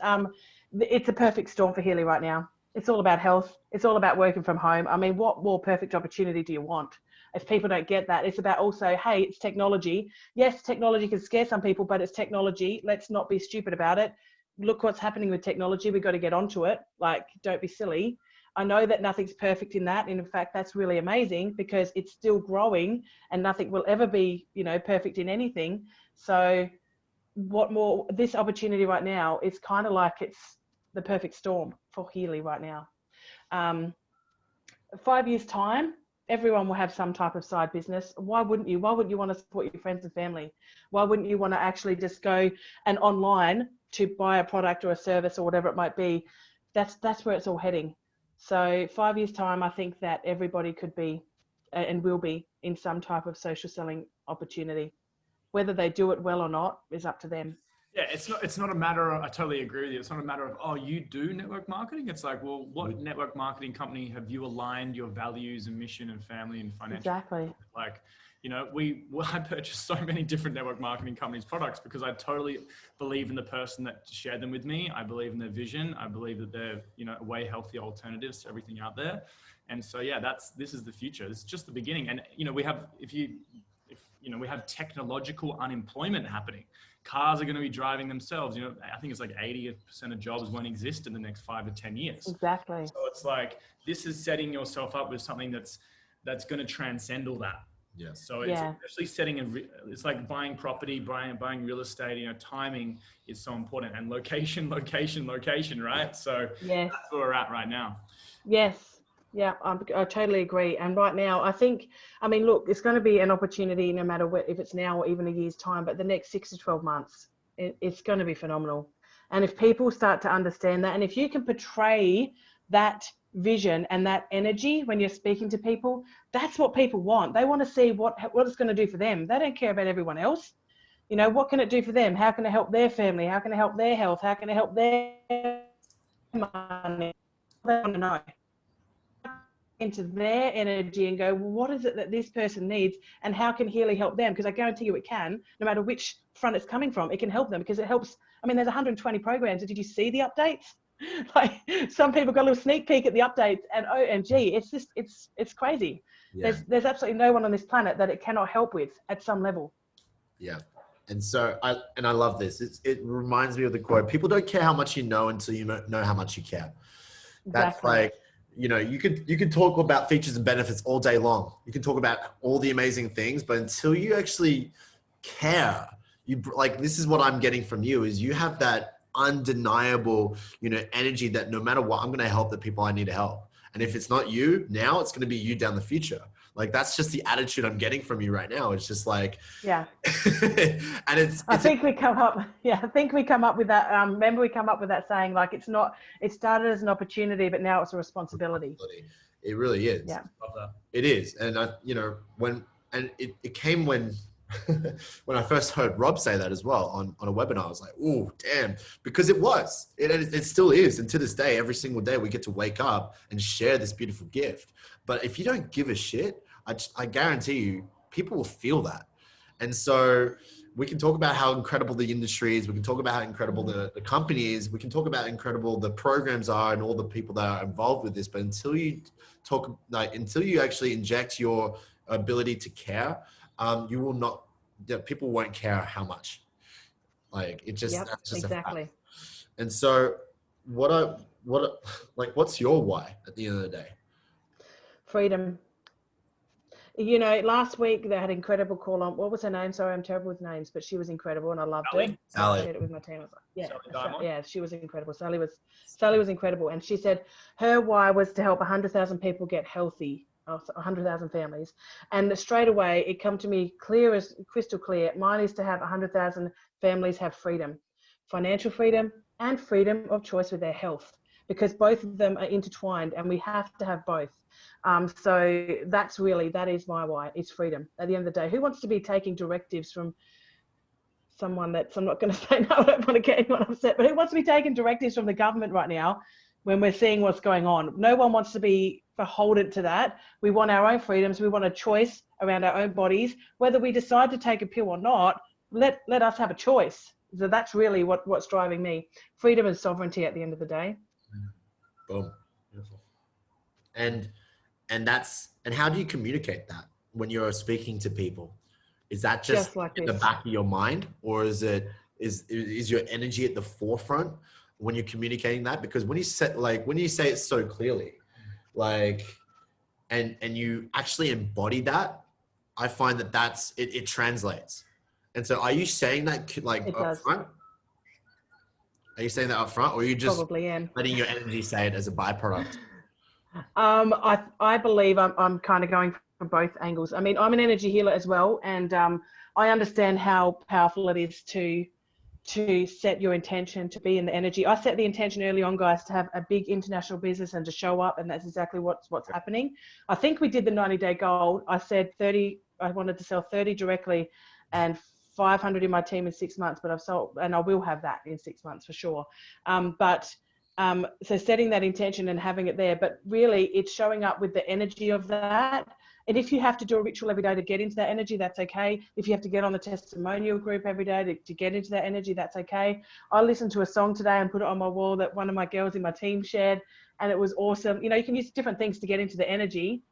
It's a perfect storm for Healy right now. It's all about health. It's all about working from home. I mean, what more perfect opportunity do you want? If people don't get that, it's about also, hey, it's technology. Yes, technology can scare some people, but it's technology. Let's not be stupid about it. Look what's happening with technology. We've got to get onto it. Like, don't be silly. I know that nothing's perfect in that. And in fact, that's really amazing because it's still growing and nothing will ever be, you know, perfect in anything. So what more, this opportunity right now is kind of like it's the perfect storm for Healy right now. 5 years time, everyone will have some type of side business. Why wouldn't you? Why wouldn't you want to support your friends and family? Why wouldn't you want to actually just go and online to buy a product or a service or whatever it might be? That's where it's all heading. So 5 years time, I think that everybody could be and will be in some type of social selling opportunity. Whether they do it well or not is up to them. Yeah, it's not a matter of, I totally agree with you. It's not a matter of, oh, you do network marketing. It's like, well, what network marketing company have you aligned your values and mission and family and financial? Exactly. Like, you know, I purchased so many different network marketing companies' products because I totally believe in the person that shared them with me. I believe in their vision. I believe that they're, you know, way healthier alternatives to everything out there. And so, yeah, this is the future. It's just the beginning. And, you know, we have, we have technological unemployment happening. Cars are going to be driving themselves. You know, I think it's like 80% of jobs won't exist in the next 5 to 10 years. Exactly. So it's like, this is setting yourself up with something that's going to transcend all that. Yeah. So it's actually it's like buying property, buying real estate, you know, timing is so important, and location, right? So yes, that's where we're at right now. Yes. Yeah, I totally agree. And right now, I mean, look, it's going to be an opportunity no matter if it's now or even a year's time, but the next 6 to 12 months, it's going to be phenomenal. And if people start to understand that, and if you can portray that vision and that energy when you're speaking to people, that's what people want. They want to see what it's going to do for them. They don't care about everyone else. You know, what can it do for them? How can it help their family? How can it help their health? How can it help their money? They want to know. Into their energy and go, well, what is it that this person needs, and how can Healy help them? Because I guarantee you it can, no matter which front it's coming from, it can help them, because it helps. I mean, there's 120 programs. Did you see the updates? Like, some people got a little sneak peek at the updates, and OMG, it's crazy. Yeah. There's absolutely no one on this planet that it cannot help with at some level. Yeah. And so I love this. It reminds me of the quote, people don't care how much you know until you know how much you care. That's Exactly. like, you know, you could talk about features and benefits all day long. You can talk about all the amazing things, but until you actually care, this is what I'm getting from you, is you have that undeniable, you know, energy that no matter what, I'm going to help the people I need to help. And if it's not you now, it's going to be you down the future. Like, that's just the attitude I'm getting from you right now. It's just like, yeah. And I think we come up with that. Remember, we come up with that saying, like, it started as an opportunity, but now it's a responsibility. It really is. Yeah. It is. And it came when when I first heard Rob say that as well on a webinar. I was like, oh, damn, because it still is. And to this day, every single day we get to wake up and share this beautiful gift. But if you don't give a shit, I guarantee you, people will feel that. And so we can talk about how incredible the industry is. We can talk about how incredible the company is. We can talk about how incredible the programs are and all the people that are involved with this. But until you actually inject your ability to care, you will not. People won't care how much. Like, it just, that's just exactly. a fact. And so, what's your why at the end of the day? Freedom. You know, last week they had an incredible call on, what was her name? Sorry, I'm terrible with names, but she was incredible and I loved her. Sally. I shared it with my team. I was like, yeah, she was incredible. Sally was incredible. And she said her why was to help 100,000 people get healthy, 100,000 families. And straight away, it come to me crystal clear. Mine is to have 100,000 families have freedom, financial freedom and freedom of choice with their health, because both of them are intertwined and we have to have both. So that is my why. It's freedom. At the end of the day, who wants to be taking directives from someone that's, I'm not going to say, no, I don't want to get anyone upset, but who wants to be taking directives from the government right now when we're seeing what's going on? No one wants to be beholden to that. We want our own freedoms. We want a choice around our own bodies. Whether we decide to take a pill or not, let us have a choice. So that's really what's driving me. Freedom and sovereignty at the end of the day. Boom. Beautiful. And how do you communicate that when you're speaking to people? Is that just like in the back of your mind, or is your energy at the forefront when you're communicating that? Because when you say it so clearly, like, and you actually embody that, I find that it translates. And so, are you saying that like up front? Are you saying that up front, or are you just letting your energy say it as a byproduct? I believe I'm kind of going from both angles. I mean, I'm an energy healer as well, and I understand how powerful it is to set your intention to be in the energy. I set the intention early on, guys, to have a big international business and to show up, and that's exactly what's happening. I think we did the 90-day goal. I said 30. I wanted to sell 30 directly and 500 in my team in 6 months, but I've sold, and I will have that in 6 months for sure. So setting that intention and having it there, but really it's showing up with the energy of that. And if you have to do a ritual every day to get into that energy, that's okay. If you have to get on the testimonial group every day to get into that energy, that's okay. I listened to a song today and put it on my wall that one of my girls in my team shared, and it was awesome. You know, you can use different things to get into the energy.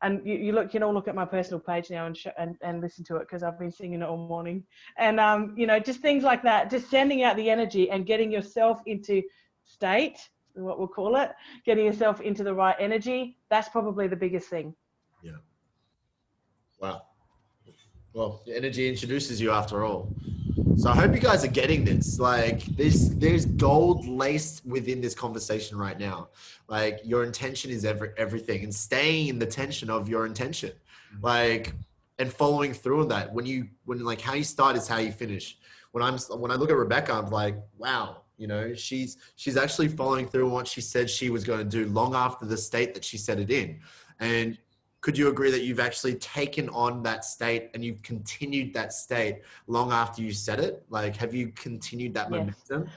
And you can all look at my personal page now and listen to it, because I've been singing it all morning. And, you know, just things like that, just sending out the energy and getting yourself into state, what we'll call it, getting yourself into the right energy. That's probably the biggest thing. Yeah. Wow. Well, the energy introduces you after all. So I hope you guys are getting this. Like, there's gold laced within this conversation right now. Like, your intention is everything, and staying in the tension of your intention, like, and following through on that. When like how you start is how you finish. When I look at Rebecca, I'm like, wow, you know, she's actually following through on what she said she was going to do long after the state that she set it in. And could you agree that you've actually taken on that state and you've continued that state long after you said it? Like, have you continued that momentum?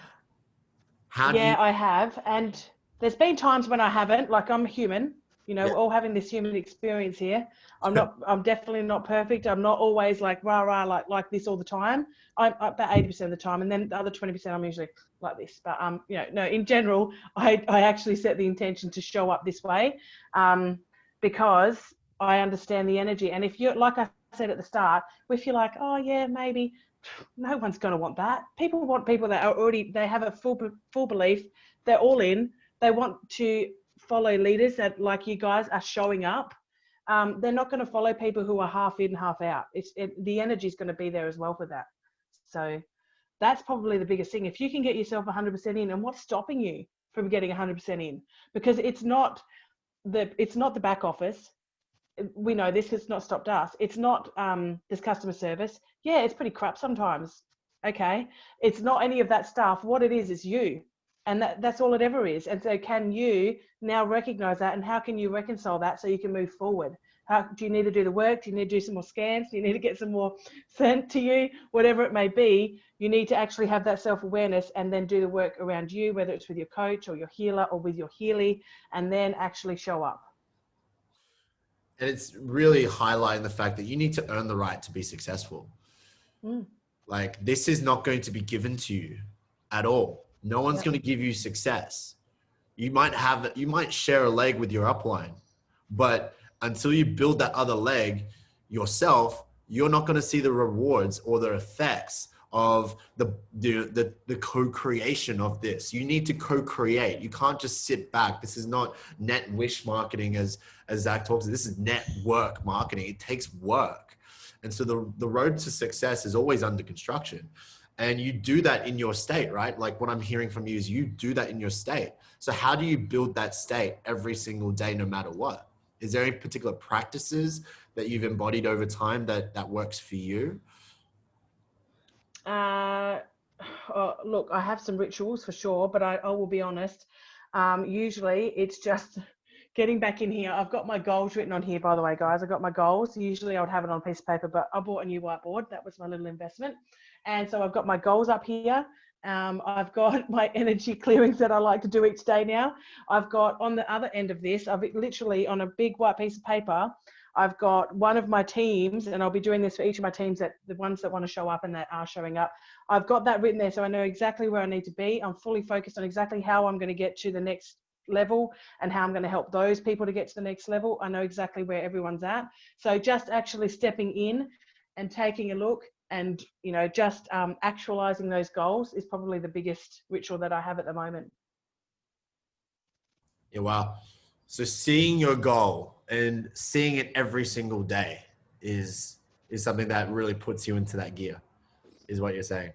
I have. And there's been times when I haven't. Like, I'm human, you know, we're all having this human experience here. I'm definitely not perfect. I'm not always like rah, like this all the time. I'm about 80% of the time. And then the other 20%, I'm usually like this. But, you know, no, in general, I actually set the intention to show up this way, because I understand the energy. And if you're, like I said at the start, if you're like, oh yeah, maybe, no one's going to want that. People want people that are already, they have a full belief, they're all in, they want to follow leaders that, like you guys, are showing up. They're not going to follow people who are half in, half out. The energy is going to be there as well for that. So that's probably the biggest thing. If you can get yourself 100% in, and what's stopping you from getting 100% in? Because it's not the back office. We know this has not stopped us. It's not this customer service. Yeah, it's pretty crap sometimes. Okay. It's not any of that stuff. What it is you. And that's all it ever is. And so can you now recognize that, and how can you reconcile that so you can move forward? How do you need to do the work? Do you need to do some more scans? Do you need to get some more sent to you? Whatever it may be, you need to actually have that self-awareness and then do the work around you, whether it's with your coach or your healer or with your Healy, and then actually show up. And it's really highlighting the fact that you need to earn the right to be successful. Like, this is not going to be given to you at all. No one's going to give you success. You might share a leg with your upline, but until you build that other leg yourself, you're not going to see the rewards or the effects of the co-creation of this. You need to co-create. You can't just sit back. This is not net wish marketing as Zach talks. This is network marketing. It takes work. And so the road to success is always under construction. And you do that in your state, right? Like, what I'm hearing from you is you do that in your state. So how do you build that state every single day, no matter what? Is there any particular practices that you've embodied over time that works for you? Look, I have some rituals for sure, but I will be honest. Usually it's just getting back in here. I've got my goals written on here, by the way, guys. I've got my goals. Usually I would have it on a piece of paper, but I bought a new whiteboard. That was my little investment. And so I've got my goals up here. I've got my energy clearings that I like to do each day now. I've got, on the other end of this, I've literally, on a big white piece of paper, I've got one of my teams, and I'll be doing this for each of my teams, that the ones that want to show up and that are showing up. I've got that written there, so I know exactly where I need to be. I'm fully focused on exactly how I'm going to get to the next level and how I'm going to help those people to get to the next level. I know exactly where everyone's at. So just actually stepping in and taking a look and, you know, just actualizing those goals is probably the biggest ritual that I have at the moment. Yeah, wow. So seeing your goal and seeing it every single day is something that really puts you into that gear, is what you're saying.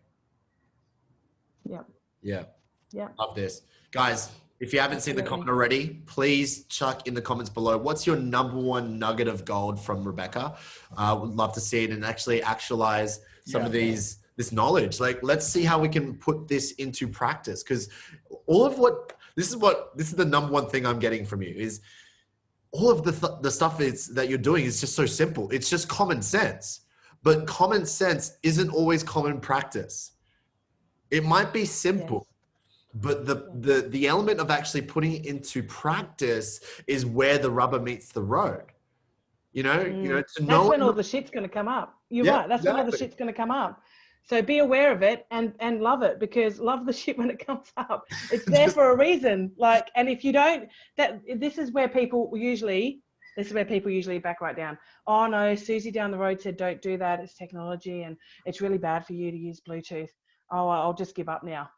Yeah. Love this. Guys, if you haven't seen the comment already, please chuck in the comments below. What's your number one nugget of gold from Rebecca? Would love to see it and actually actualize some of this knowledge. Like, let's see how we can put this into practice. Because this is the number one thing I'm getting from you is all of the stuff that you're doing is just so simple. It's just common sense, but common sense isn't always common practice. It might be simple, but the element of actually putting it into practice is where the rubber meets the road. To That's know when all the shit's going to come up. You're right. That's when all the shit's going to come up. So be aware of it and love it, because love the shit when it comes up. It's there for a reason. Like, and if you don't, this is where people usually back right down. Oh no, Susie down the road said, don't do that. It's technology and it's really bad for you to use Bluetooth. Oh, I'll just give up now.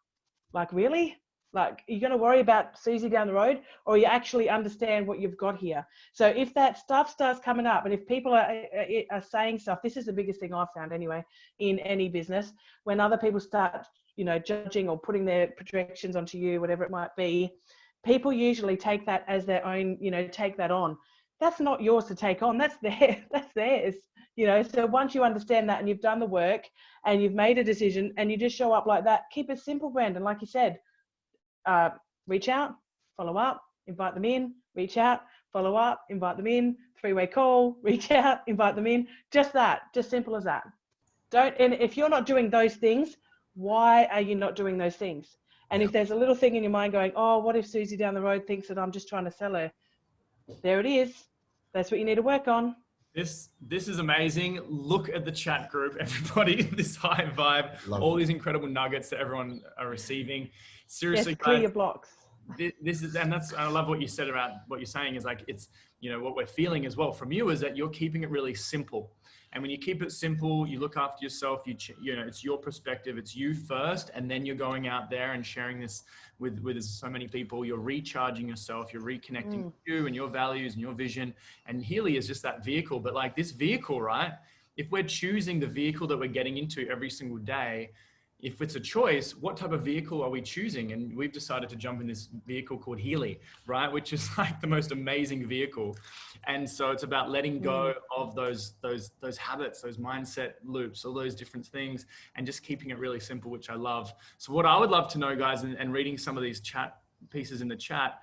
Like, really? Like, are you going to worry about Susie down the road, or you actually understand what you've got here? So if that stuff starts coming up, and if people are saying stuff, this is the biggest thing I've found anyway in any business, when other people start, judging or putting their projections onto you, whatever it might be, people usually take that as their own, take that on. That's not yours to take on. That's theirs. So once you understand that and you've done the work and you've made a decision and you just show up like that, keep it simple, Brandon. Like you said, reach out, follow up, invite them in, reach out, follow up, invite them in, 3-way call, reach out, invite them in. Just that, just simple as that. And if you're not doing those things, why are you not doing those things? And if there's a little thing in your mind going, oh, what if Susie down the road thinks that I'm just trying to sell her? There it is. That's what you need to work on. This is amazing. Look at the chat group, everybody. This high vibe, all these incredible nuggets that everyone are receiving. Seriously, yes, clear your blocks. This is, and I love what you said about what you're saying is like, it's, what we're feeling as well from you is that you're keeping it really simple. And when you keep it simple, you look after yourself, it's your perspective, it's you first, and then you're going out there and sharing this with so many people. You're recharging yourself, you're reconnecting with you and your values and your vision. And Healy is just that vehicle. But like this vehicle, right? If we're choosing the vehicle that we're getting into every single day, if it's a choice, what type of vehicle are we choosing? And we've decided to jump in this vehicle called Healy, right? Which is like the most amazing vehicle. And so it's about letting go of those habits, those mindset loops, all those different things, and just keeping it really simple, which I love. So what I would love to know, guys, and reading some of these chat pieces in the chat,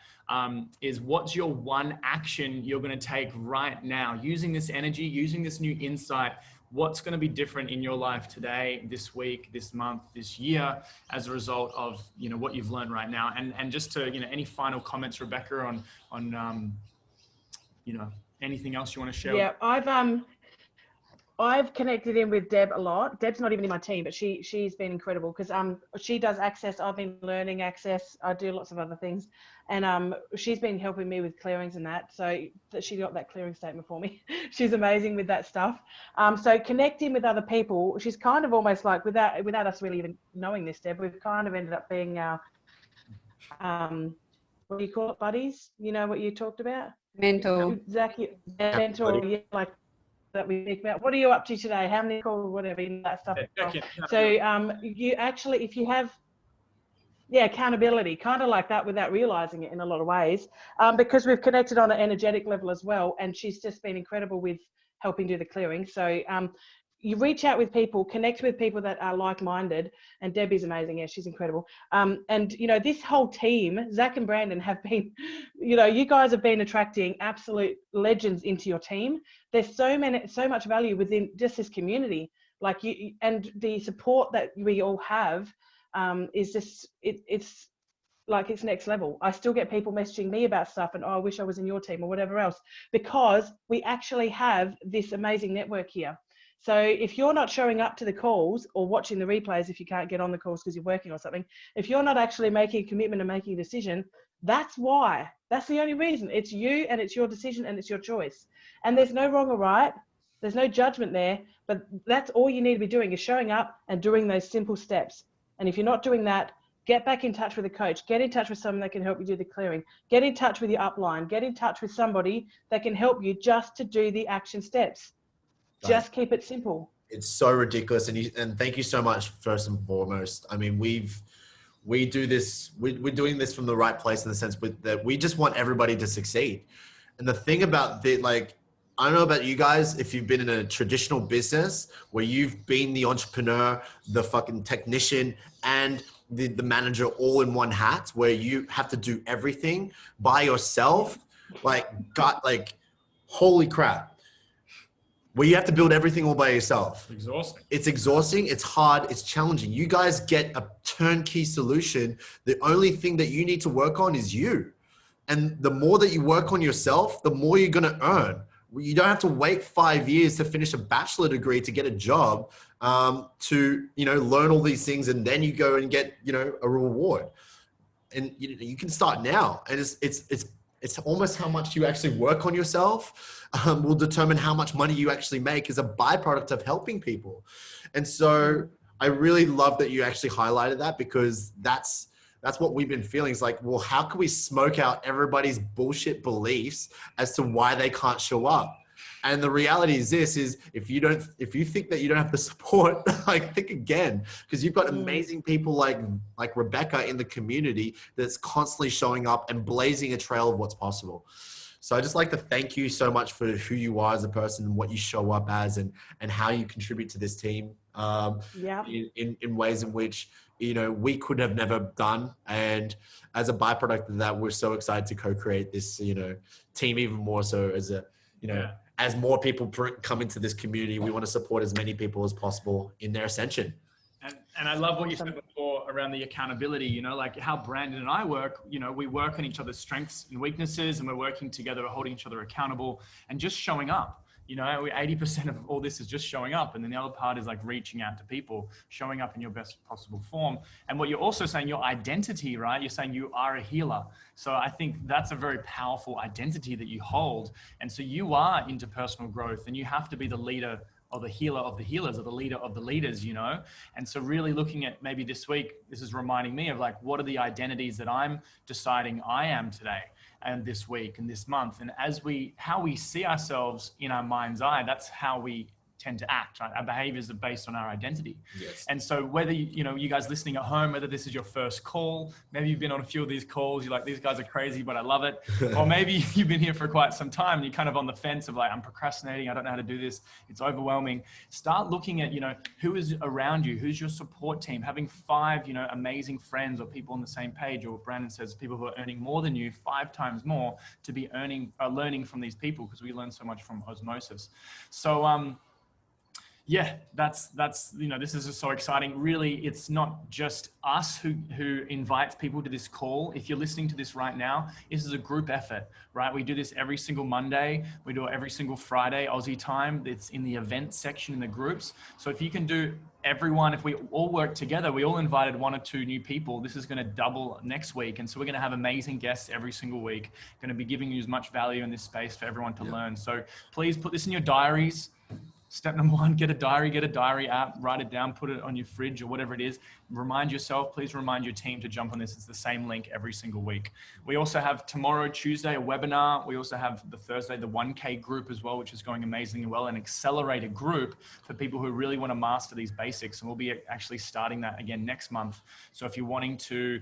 is what's your one action you're going to take right now, using this energy, using this new insight. What's going to be different in your life today, this week, this month, this year, as a result of, what you've learned right now? And just to, any final comments, Rebecca, on anything else you want to share? Yeah, I've connected in with Deb a lot. Deb's not even in my team, but she's been incredible because she does Access. I've been learning Access. I do lots of other things, and she's been helping me with clearings and that. So she got that clearing statement for me. She's amazing with that stuff. So connecting with other people, she's kind of almost like without us really even knowing this, Deb, we've kind of ended up being our what do you call it, buddies? You know what you talked about? Mentor. Exactly, mentor. Yeah, like. That we think about. What are you up to today? How many calls, whatever, that stuff. So you actually, if you have, accountability, kind of like that without realizing it in a lot of ways, because we've connected on an energetic level as well. And she's just been incredible with helping do the clearing. So you reach out with people, connect with people that are like-minded, and Debbie's amazing. Yeah, she's incredible. And this whole team, Zach and Brandon, have been, you guys have been attracting absolute legends into your team. There's so much value within just this community, like you, and the support that we all have is just, it's like, it's next level. I still get people messaging me about stuff and, oh, I wish I was in your team or whatever else, because we actually have this amazing network here. So if you're not showing up to the calls or watching the replays, if you can't get on the calls because you're working or something, if you're not actually making a commitment and making a decision, that's why. That's the only reason. It's you and it's your decision and it's your choice. And there's no wrong or right. There's no judgment there, but that's all you need to be doing is showing up and doing those simple steps. And if you're not doing that, get back in touch with a coach, get in touch with someone that can help you do the clearing, get in touch with your upline, get in touch with somebody that can help you just to do the action steps. Just keep it simple. It's so ridiculous. And thank you so much, first and foremost. I mean, we're doing this from the right place in the sense that we just want everybody to succeed. And the thing about I don't know about you guys, if you've been in a traditional business where you've been the entrepreneur, the fucking technician, and the manager all in one hat, where you have to do everything by yourself, holy crap. where you have to build everything all by yourself. Exhausting. It's exhausting. It's hard. It's challenging. You guys get a turnkey solution. The only thing that you need to work on is you. And the more that you work on yourself, the more you're going to earn. You don't have to wait 5 years to finish a bachelor degree to get a job, to, learn all these things. And then you go and get, a reward. And you can start now. And it's almost how much you actually work on yourself will determine how much money you actually make as a byproduct of helping people. And so I really love that you actually highlighted that, because that's what we've been feeling. It's like, well, how can we smoke out everybody's bullshit beliefs as to why they can't show up? And the reality is this, is if you think that you don't have the support, like, think again, because you've got amazing people like Rebecca in the community that's constantly showing up and blazing a trail of what's possible. So I just like to thank you so much for who you are as a person and what you show up as, and how you contribute to this team in ways in which, we could have never done. And as a byproduct of that, we're so excited to co-create this, team even more so as a, as more people come into this community, we want to support as many people as possible in their ascension. And I love what you said before around the accountability, like how Brandon and I work, we work on each other's strengths and weaknesses, and we're working together, holding each other accountable and just showing up. 80% of all this is just showing up. And then the other part is like reaching out to people, showing up in your best possible form. And what you're also saying, your identity, right? You're saying you are a healer. So I think that's a very powerful identity that you hold. And so you are into personal growth, and you have to be the leader or the healer of the healers, or the leader of the leaders, And so really looking at maybe this week, this is reminding me of like, what are the identities that I'm deciding I am today and this week and this month? And how we see ourselves in our mind's eye, that's how we tend to act, right? Our behaviors are based on our identity. Yes. And so whether, you guys listening at home, whether this is your first call, maybe you've been on a few of these calls, you're like, these guys are crazy, but I love it. Or maybe you've been here for quite some time and you're kind of on the fence of like, I'm procrastinating, I don't know how to do this, it's overwhelming. Start looking at, who is around you, who's your support team, having 5, amazing friends or people on the same page, or Brandon says, people who are earning more than you, 5 times more, to be learning from these people, because we learn so much from osmosis. So, yeah, that's this is just so exciting. Really, it's not just us who invites people to this call. If you're listening to this right now, this is a group effort, right? We do this every single Monday. We do it every single Friday, Aussie time. It's in the event section in the groups. So if you can do everyone, if we all work together, we all invited 1 or 2 new people. This is going to double next week. And so we're going to have amazing guests every single week, going to be giving you as much value in this space for everyone to learn. So please put this in your diaries. Step number 1, get a diary app, write it down, put it on your fridge or whatever it is. Remind yourself, please remind your team to jump on this. It's the same link every single week. We also have tomorrow, Tuesday, a webinar. We also have the Thursday, the 1K group as well, which is going amazingly well, an accelerated group for people who really want to master these basics. And we'll be actually starting that again next month. So if you're wanting to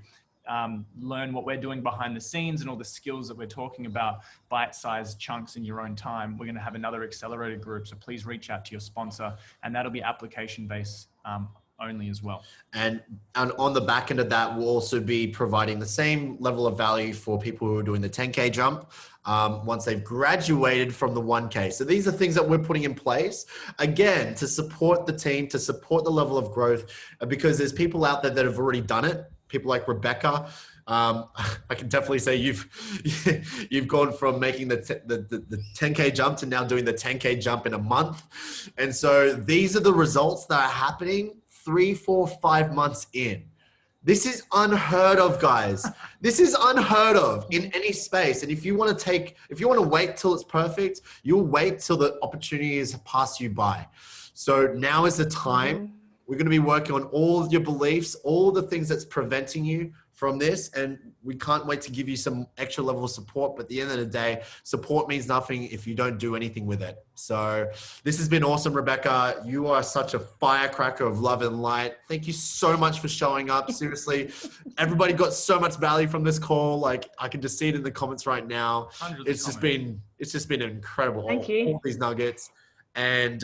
learn what we're doing behind the scenes and all the skills that we're talking about, bite-sized chunks in your own time, we're going to have another accelerated group. So please reach out to your sponsor, and that'll be application-based only as well. And on the back end of that, we'll also be providing the same level of value for people who are doing the 10K jump once they've graduated from the 1K. So these are things that we're putting in place, again, to support the team, to support the level of growth, because there's people out there that have already done it. People like Rebecca. I can definitely say you've gone from making the 10K jump to now doing the 10K jump in a month. And so these are the results that are happening 3, 4, 5 months in. This is unheard of, guys. This is unheard of in any space. And if you want to wait till it's perfect, you'll wait till the opportunity has passed you by. So now is the time. We're going to be working on all of your beliefs, all the things that's preventing you from this. And we can't wait to give you some extra level of support. But at the end of the day, support means nothing if you don't do anything with it. So this has been awesome, Rebecca. You are such a firecracker of love and light. Thank you so much for showing up. Seriously, everybody got so much value from this call. Like, I can just see it in the comments right now. It's just been incredible. Thank you. All these nuggets. And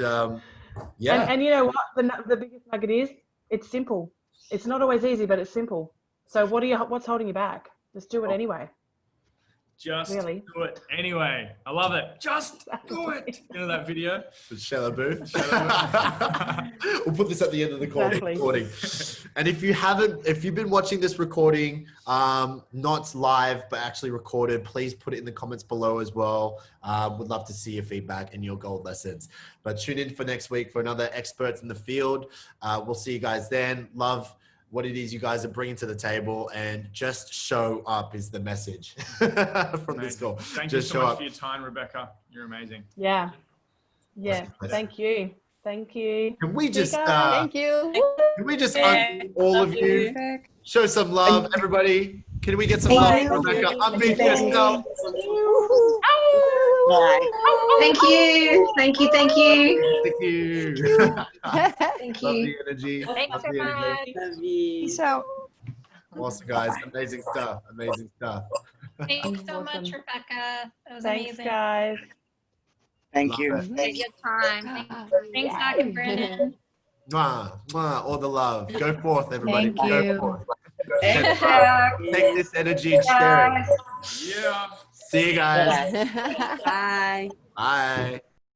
yeah. And you know what? The biggest nugget is, it's simple. It's not always easy, but it's simple. So what's holding you back? Just do it anyway. Just Really? do it anyway. I love it. Just do it. You know that video? The shallow booth. We'll put this at the end of the recording. And if you've been watching this recording, not live, but actually recorded, please put it in the comments below as well. Would love to see your feedback and your gold lessons. But tune in for next week for another Experts in the Field. We'll see you guys then. Love what it is you guys are bringing to the table, and just show up is the message from this call. Thank you so much for your time, Rebecca. You're amazing. Yeah. Thank you. Can we just Thank you. can we just all of you show some love, everybody? Can we get some love, Rebecca? Unmute yourself. Thank you. Thank you. Thank Love you. the energy. Thanks Love so the energy. much. Peace out. Awesome, guys. Amazing stuff. Thanks so much, Awesome. Rebecca. That was Thanks, amazing. guys. Thank Love you. it. Take your time. Thanks, Doc and Brandon. Mwah, mwah, all the love. Go forth, everybody. Thank Go you. forth. Thanks, Doc. Take this energy and share it. Yeah. See you guys. Bye. Bye.